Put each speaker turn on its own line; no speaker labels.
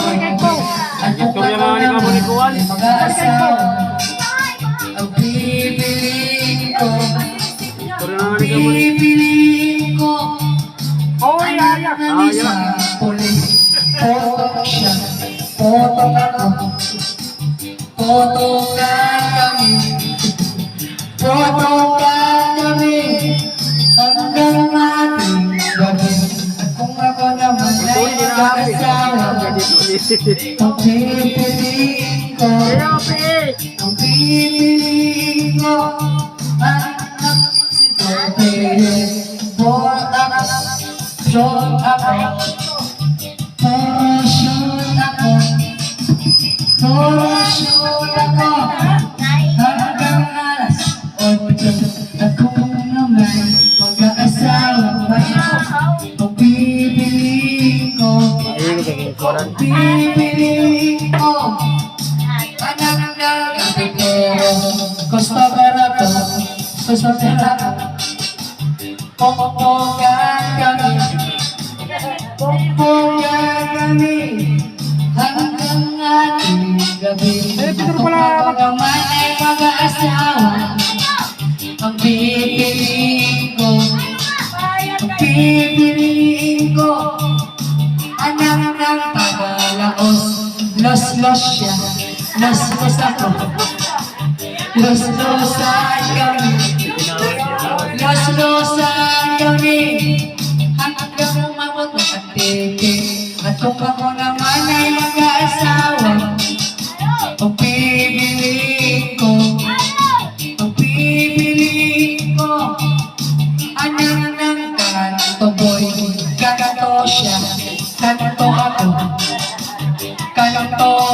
Ito yung mga ni Kamunikuan.
Ang pipiliin ko,
Ito yung mga ni Kamunikuan.
pipiliin ko.
Oh, iya.
Sa pulis, photo siya, photo ako, photo ka kami, photo ka kami, hanggang ating gabi. At kung ako naman ay mag-asawa, ang pipiliin ko, ang pipiliin ko, anak si Dorothy, for ako, short ako, short ako, short ako, hanggang alas 8. At kung naman mag-aasawa pa ang pipiliin ko, ang pipiliin ko, anak ng kapitero, gusto ka na to, gusto ka na to, pokpokan kami, pokpokan kami, hanggang ating gabi. Kung mga man ay mag-aasawa, ang pipiliin ko, ang pipiliin ko, anak ng Tagalaos, los-los siya, los-los ako, los-losan kami, los-losan kami, hanggang umabot ng atike. At kung ako naman ay mag-aasawa, ang pipiliin ko, ang pipiliin ko, anak ng kanto boy, kanto siya, kanto ako, kanto